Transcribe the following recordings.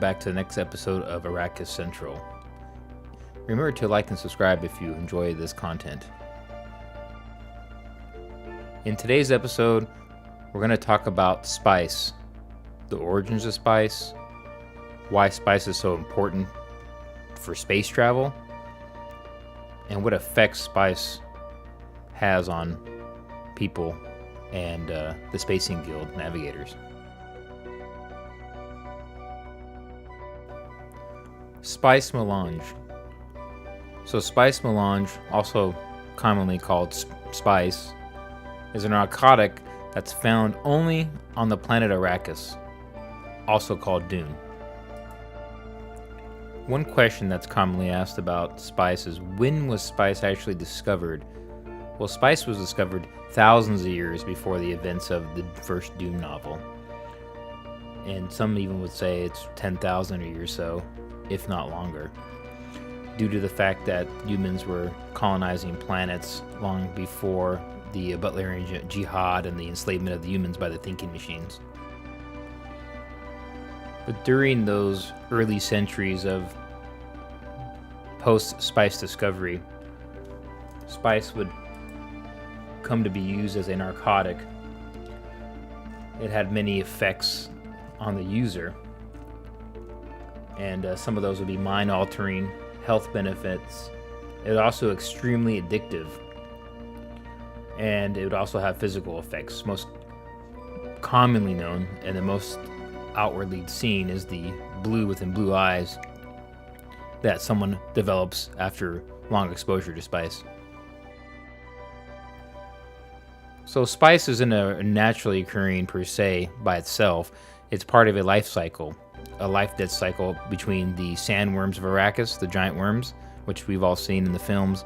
back to the next episode of Arrakis Central. Remember to like and subscribe if you enjoy this content. In today's episode, we're going to talk about spice, the origins of spice, why spice is so important for space travel, and what effects spice has on people and the Spacing Guild navigators. Spice melange. So spice melange, also commonly called spice, is a narcotic that's found only on the planet Arrakis, also called Dune. One question that's commonly asked about spice is, when was spice actually discovered? Well, spice was discovered thousands of years before the events of the first Dune novel. And some even would say it's 10,000 years or so, if not longer, due to the fact that humans were colonizing planets long before the Ban Jihad and the enslavement of the humans by the thinking machines. But during those early centuries of post-spice discovery, spice would come to be used as a narcotic. It had many effects on the user, and some of those would be mind-altering, health benefits. It was also extremely addictive, and it would also have physical effects. Most commonly known and the most outwardly seen is the blue within blue eyes that someone develops after long exposure to spice. So spice isn't a naturally occurring per se by itself. It's part of a life cycle, a life-death cycle between the sandworms of Arrakis, the giant worms, which we've all seen in the films,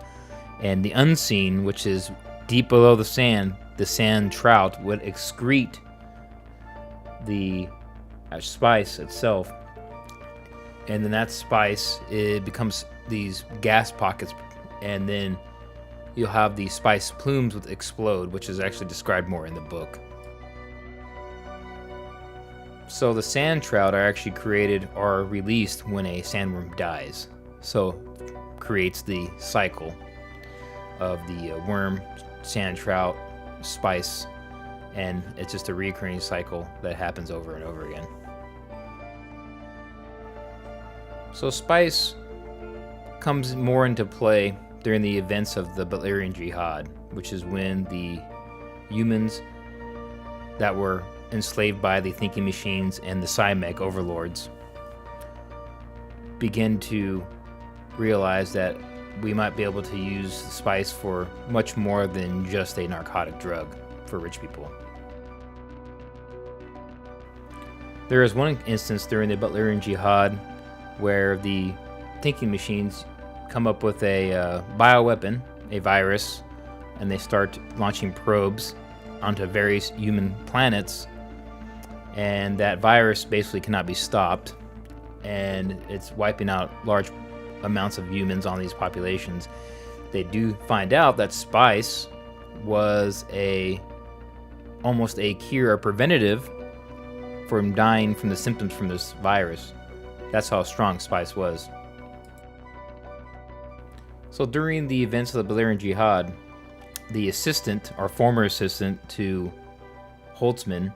and the unseen, which is deep below the sand trout would excrete the spice itself. And then that spice, it becomes these gas pockets, and then you'll have the spice plumes which explode, which is actually described more in the book. So the sand trout are actually created or released when a sandworm dies. So creates the cycle of the worm, sand trout, spice, and it's just a recurring cycle that happens over and over again. So spice comes more into play during the events of the Ban Jihad, which is when the humans that were enslaved by the thinking machines and the Psymech overlords begin to realize that we might be able to use spice for much more than just a narcotic drug for rich people. There is one instance during the Ban Jihad where the thinking machines come up with a bioweapon, a virus, and they start launching probes onto various human planets, and that virus basically cannot be stopped, and it's wiping out large amounts of humans on these populations. They do find out that spice was almost a cure or preventative from dying from the symptoms from this virus. That's how strong spice was. So during the events of the Ban Jihad, the assistant, or former assistant to Holtzman,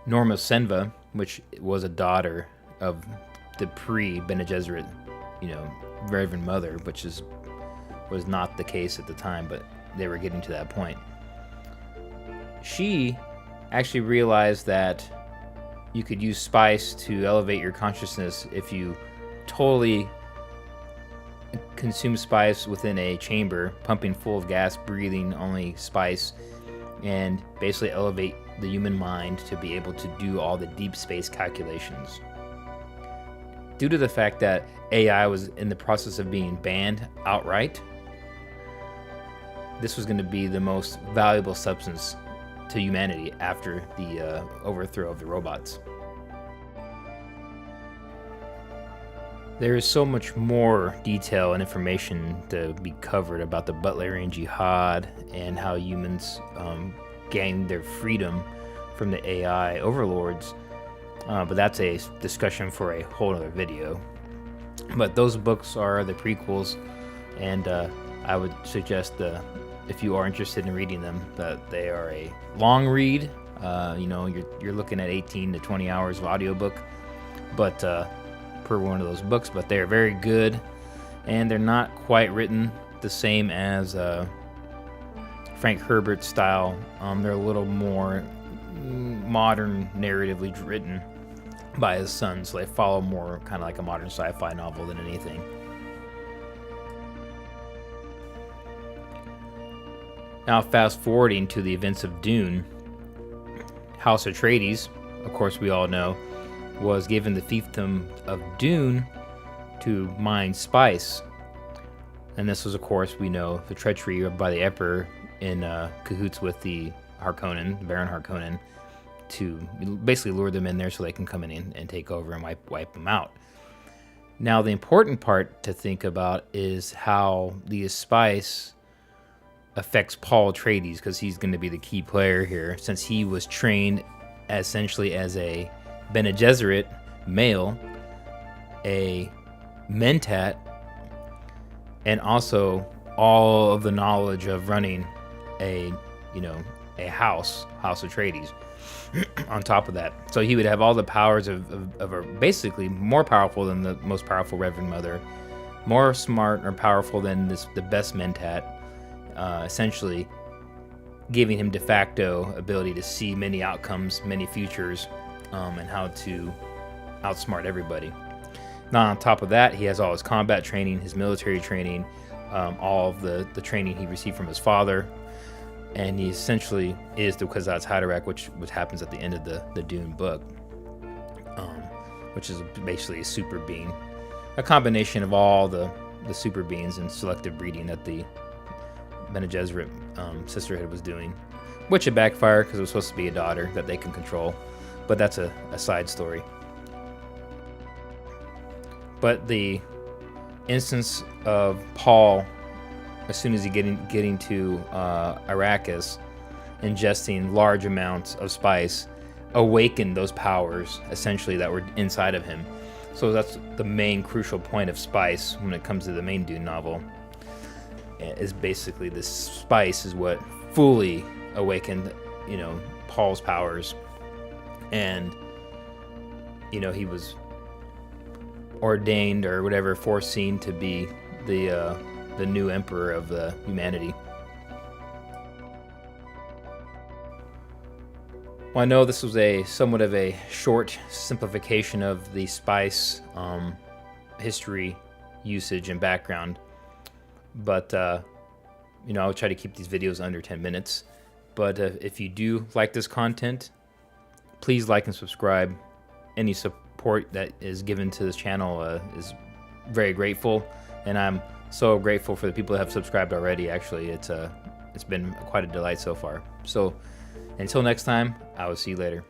Norma Senva, which was a daughter of the pre-Bene Gesserit, Reverend Mother, which was not the case at the time, but they were getting to that point. She actually realized that you could use spice to elevate your consciousness if you totally consume spice within a chamber, pumping full of gas, breathing only spice, and basically elevate the human mind to be able to do all the deep space calculations. Due to the fact that AI was in the process of being banned outright, this was going to be the most valuable substance to humanity after the overthrow of the robots. There is so much more detail and information to be covered about the Ban Jihad and how humans gained their freedom from the AI overlords but that's a discussion for a whole other video. But those books are the prequels, and I would suggest if you are interested in reading them, that they are a long read. You're looking at 18 to 20 hours of audiobook, but per one of those books. But they are very good, and they're not quite written the same as Frank Herbert's style. They're a little more modern, narratively written by his son, so they follow more kind of like a modern sci-fi novel than anything. Now, fast forwarding to the events of Dune, House Atreides, of course we all know, was given the fiefdom of Dune to mine spice. And this was, of course, we know, the treachery by the Emperor in cahoots with the Harkonnen, Baron Harkonnen, to basically lure them in there so they can come in and take over and wipe them out. Now, the important part to think about is how the spice affects Paul Atreides, because he's going to be the key player here, since he was trained essentially as a Bene Gesserit male, a Mentat, and also all of the knowledge of running a House Atreides on top of that. So he would have all the powers of basically more powerful than the most powerful Reverend Mother, more smart or powerful than the best Mentat, essentially giving him de facto ability to see many outcomes, many futures, and how to outsmart everybody. Now, on top of that, he has all his combat training, his military training, all of the training he received from his father, and he essentially is the Kwisatz Haderach, which happens at the end of the Dune book, which is basically a super being, a combination of all the super beings and selective breeding that the Bene Gesserit sisterhood was doing, which it backfired because it was supposed to be a daughter that they can control, but that's a side story. But the instance of Paul, as soon as he getting to Arrakis, ingesting large amounts of spice, awakened those powers essentially that were inside of him. So that's the main crucial point of spice when it comes to the main Dune novel. Is basically this spice is what fully awakened, Paul's powers, and he was ordained or whatever, foreseen to be the new emperor of humanity. Well, I know this was somewhat of a short simplification of the spice history, usage, and background, but I'll try to keep these videos under 10 minutes. But if you do like this content, please like and subscribe. Any support that is given to this channel is very grateful, and I'm so grateful for the people that have subscribed already. Actually, it's been quite a delight so far. So until next time, I will see you later.